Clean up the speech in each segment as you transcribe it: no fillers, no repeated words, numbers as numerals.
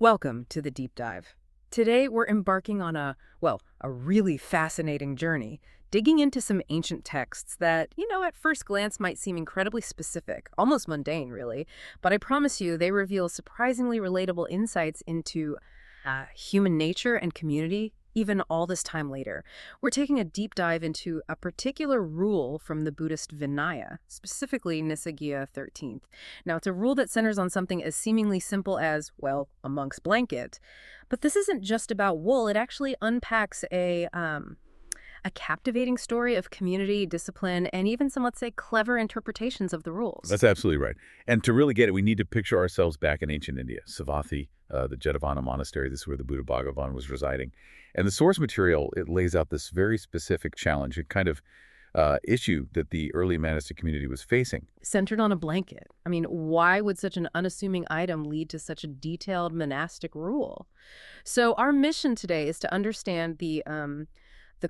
Welcome to the deep dive. Today we're embarking on a really fascinating journey, digging into some ancient texts that, at first glance might seem incredibly specific, almost mundane, really, but I promise you they reveal surprisingly relatable insights into human nature and community, even all this time later. We're taking a deep dive into a particular rule from the Buddhist Vinaya, specifically Nissaggiya 13th. Now, it's a rule that centers on something as seemingly simple as, well, a monk's blanket. But this isn't just about wool. It actually unpacks a captivating story of community, discipline, and even some, let's say, clever interpretations of the rules. That's absolutely right. And to really get it, we need to picture ourselves back in ancient India, Savatthi, the Jetavana monastery. This is where the Buddha Bhagavan was residing. And the source material, it lays out this very specific challenge, a kind of issue that the early monastic community was facing. Centered on a blanket. I mean, why would such an unassuming item lead to such a detailed monastic rule? So our mission today is to understand the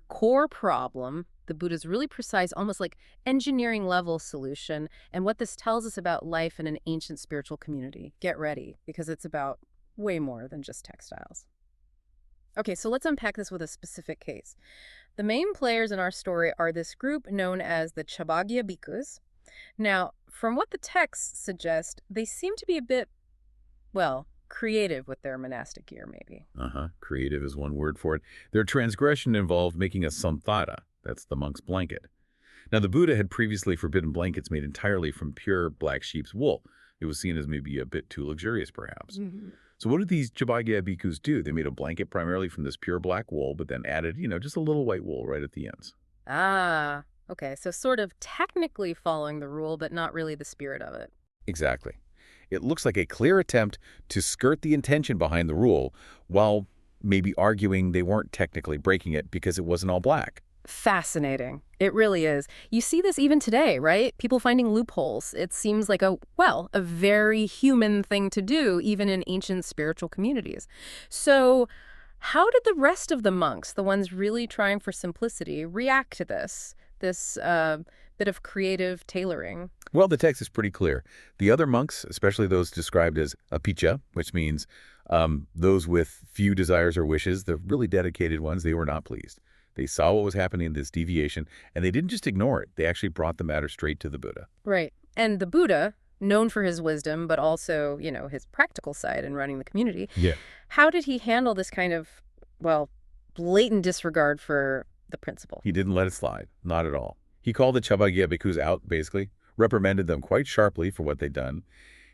core problem, the Buddha's really precise, almost like engineering level solution, and what this tells us about life in an ancient spiritual community. Get ready, because it's about way more than just textiles. Okay, so let's unpack this with a specific case. The main players in our story are this group known as the Nissaggiya bhikkhus. Now, from what the texts suggest, they seem to be a bit, well, creative with their monastic gear, maybe. Creative is one word for it. Their transgression involved making a santhata. That's the monk's blanket. Now, the Buddha had previously forbidden blankets made entirely from pure black sheep's wool. It was seen as maybe a bit too luxurious, perhaps. So what did these Nissaggiya bhikkhus do? They made a blanket primarily from this pure black wool, but then added, just a little white wool right at the ends. Ah, okay, so sort of technically following the rule, but not really the spirit of it. Exactly. It looks like a clear attempt to skirt the intention behind the rule while maybe arguing they weren't technically breaking it because it wasn't all black. Fascinating. It really is. You see this even today, right? People finding loopholes. It seems like a very human thing to do, even in ancient spiritual communities. So how did the rest of the monks, the ones really trying for simplicity, react to this bit of creative tailoring? Well, the text is pretty clear. The other monks, especially those described as apācittiya, which means those with few desires or wishes, the really dedicated ones, they were not pleased. They saw what was happening in this deviation, and they didn't just ignore it. They actually brought the matter straight to the Buddha. Right. And the Buddha, known for his wisdom, but also, his practical side in running the community. Yeah. How did he handle this kind of, blatant disregard for the principle? He didn't let it slide. Not at all. He called the Nissaggiya bhikkhus out, basically, reprimanded them quite sharply for what they'd done.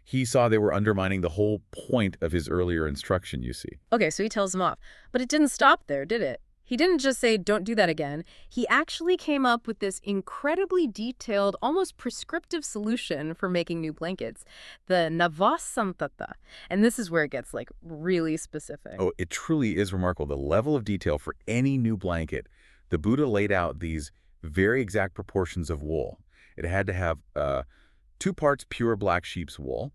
He saw they were undermining the whole point of his earlier instruction, you see. Okay, so he tells them off. But it didn't stop there, did it? He didn't just say, don't do that again. He actually came up with this incredibly detailed, almost prescriptive solution for making new blankets, the Navas santhata. And this is where it gets, really specific. Oh, it truly is remarkable. The level of detail for any new blanket. The Buddha laid out these very exact proportions of wool. It had to have 2 parts pure black sheep's wool,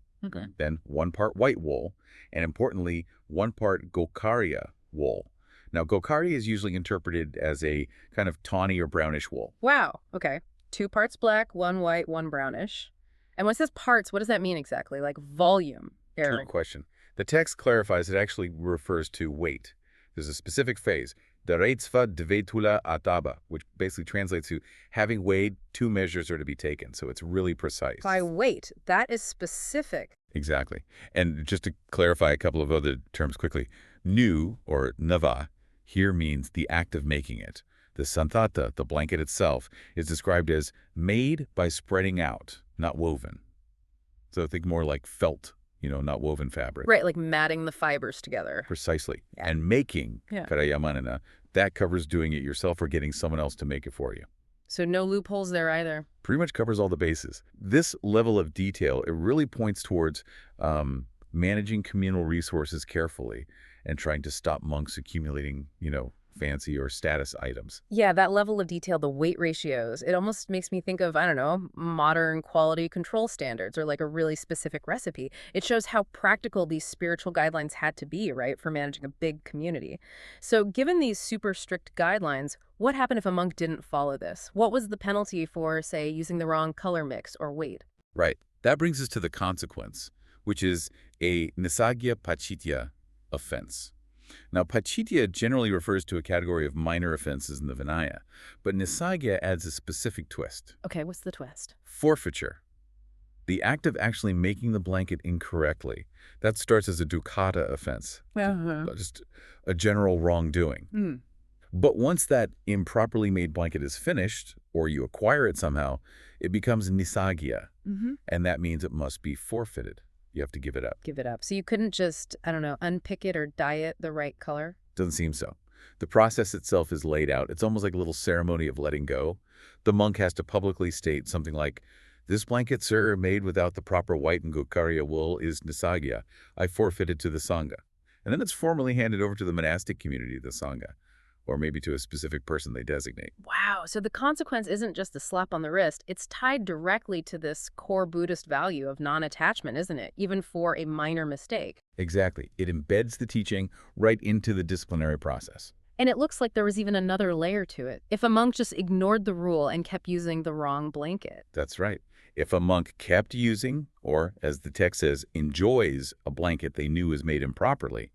then 1 part white wool, and importantly, 1 part gocariya wool. Now, gocariya is usually interpreted as a kind of tawny or brownish wool. Wow. Okay. 2 parts black, 1 white, 1 brownish. And when it says parts, what does that mean exactly? Like volume? Good question. The text clarifies it actually refers to weight. There's a specific phase, dareitsva dvetula ataba, which basically translates to having weighed 2 measures are to be taken. So it's really precise. By weight. That is specific. Exactly. And just to clarify a couple of other terms quickly, nu, or nava, here means the act of making it. The santhata, the blanket itself, is described as made by spreading out, not woven. So think more like felt, not woven fabric. Right, like matting the fibers together. Precisely. Yeah. And making, Yeah. karayamanana, that covers doing it yourself or getting someone else to make it for you. So no loopholes there either. Pretty much covers all the bases. This level of detail, it really points towards managing communal resources carefully and trying to stop monks accumulating, fancy or status items. Yeah, that level of detail, the weight ratios, it almost makes me think of, modern quality control standards or like a really specific recipe. It shows how practical these spiritual guidelines had to be, right, for managing a big community. So given these super strict guidelines, what happened if a monk didn't follow this? What was the penalty for, say, using the wrong color mix or weight? Right. That brings us to the consequence, which is a Nissaggiya pācittiya offense. Now, pācittiya generally refers to a category of minor offenses in the Vinaya, but Nissaggiya adds a specific twist. Okay, what's the twist? Forfeiture. The act of actually making the blanket incorrectly. That starts as a dukkata offense, just a general wrongdoing. Hmm. But once that improperly made blanket is finished, or you acquire it somehow, it becomes Nissaggiya, and that means it must be forfeited. You have to give it up. Give it up. So you couldn't just, I don't know, unpick it or dye it the right color? Doesn't seem so. The process itself is laid out. It's almost like a little ceremony of letting go. The monk has to publicly state something like, "This blanket, sir, made without the proper white and gocariya wool is Nissaggiya. I forfeited to the sangha." And then it's formally handed over to the monastic community, the sangha, or maybe to a specific person they designate. Wow, so the consequence isn't just a slap on the wrist. It's tied directly to this core Buddhist value of non-attachment, isn't it? Even for a minor mistake. Exactly. It embeds the teaching right into the disciplinary process. And it looks like there was even another layer to it. If a monk just ignored the rule and kept using the wrong blanket. That's right. If a monk kept using, or as the text says, enjoys a blanket they knew was made improperly,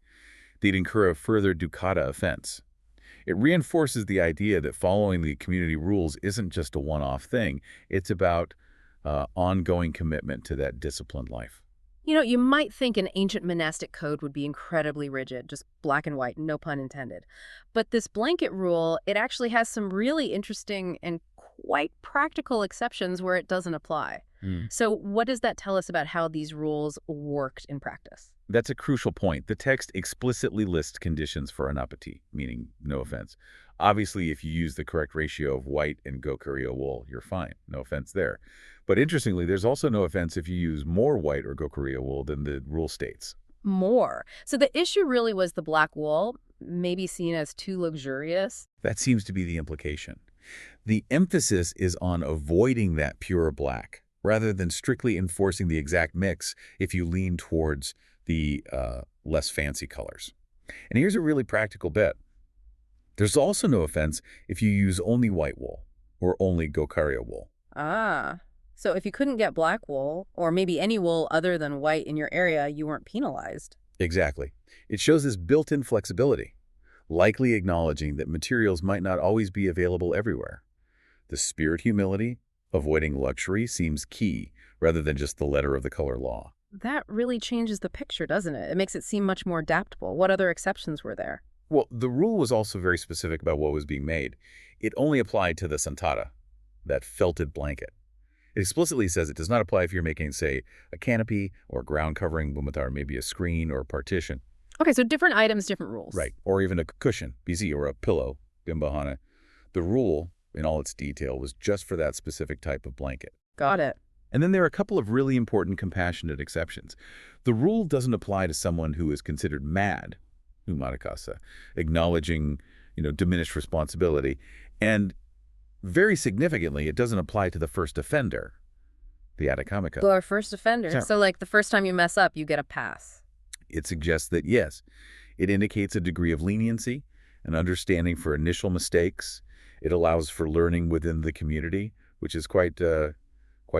they'd incur a further dukkata offense. It reinforces the idea that following the community rules isn't just a one-off thing. It's about ongoing commitment to that disciplined life. You know, you might think an ancient monastic code would be incredibly rigid, just black and white, no pun intended. But this blanket rule, it actually has some really interesting and quite practical exceptions where it doesn't apply. So what does that tell us about how these rules worked in practice? That's a crucial point. The text explicitly lists conditions for anapati, meaning no offense. Obviously, if you use the correct ratio of white and gocariya wool, you're fine. No offense there. But interestingly, there's also no offense if you use more white or gocariya wool than the rule states. More. So the issue really was the black wool, maybe seen as too luxurious. That seems to be the implication. The emphasis is on avoiding that pure black, rather than strictly enforcing the exact mix if you lean towards the less fancy colors. And here's a really practical bit. There's also no offense if you use only white wool or only gocariya wool. Ah, so if you couldn't get black wool, or maybe any wool other than white in your area, you weren't penalized. Exactly. It shows this built-in flexibility, likely acknowledging that materials might not always be available everywhere. The spirit humility, avoiding luxury, seems key, rather than just the letter of the color law. That really changes the picture, doesn't it? It makes it seem much more adaptable. What other exceptions were there? Well, the rule was also very specific about what was being made. It only applied to the santhata, that felted blanket. It explicitly says it does not apply if you're making, say, a canopy or ground covering, or maybe a screen or a partition. Okay, so different items, different rules. Right, or even a cushion, BZ, or a pillow, bimbahana. The rule, in all its detail, was just for that specific type of blanket. Got it. And then there are a couple of really important compassionate exceptions. The rule doesn't apply to someone who is considered mad, umadakasa, acknowledging, diminished responsibility. And very significantly, it doesn't apply to the first offender, the adakamika. Or first offender. Sure. So like the first time you mess up, you get a pass. It suggests that, yes, it indicates a degree of leniency, an understanding for initial mistakes. It allows for learning within the community, which is quite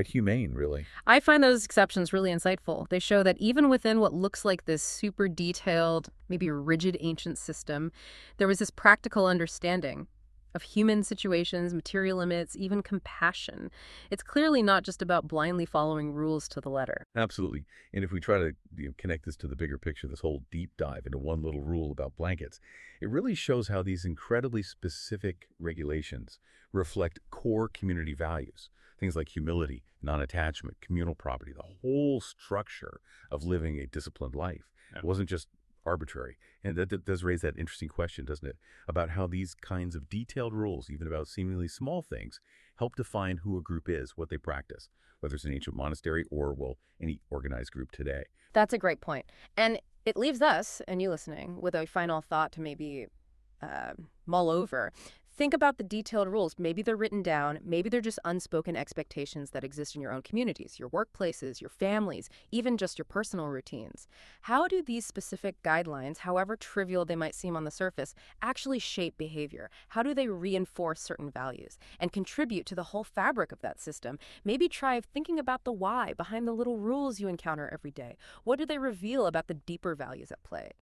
humane, really. I find those exceptions really insightful. They show that even within what looks like this super detailed, maybe rigid ancient system, there was this practical understanding of human situations, material limits, even compassion. It's clearly not just about blindly following rules to the letter. Absolutely. And if we try to connect this to the bigger picture, this whole deep dive into one little rule about blankets, it really shows how these incredibly specific regulations reflect core community values. Things like humility, non-attachment, communal property, the whole structure of living a disciplined life. It wasn't just arbitrary. And that does raise that interesting question, doesn't it, about how these kinds of detailed rules, even about seemingly small things, help define who a group is, what they practice, whether it's an ancient monastery or, well, any organized group today. That's a great point. And it leaves us, and you listening, with a final thought to maybe mull over. Think about the detailed rules. Maybe they're written down. Maybe they're just unspoken expectations that exist in your own communities, your workplaces, your families, even just your personal routines. How do these specific guidelines, however trivial they might seem on the surface, actually shape behavior? How do they reinforce certain values and contribute to the whole fabric of that system? Maybe try thinking about the why behind the little rules you encounter every day. What do they reveal about the deeper values at play?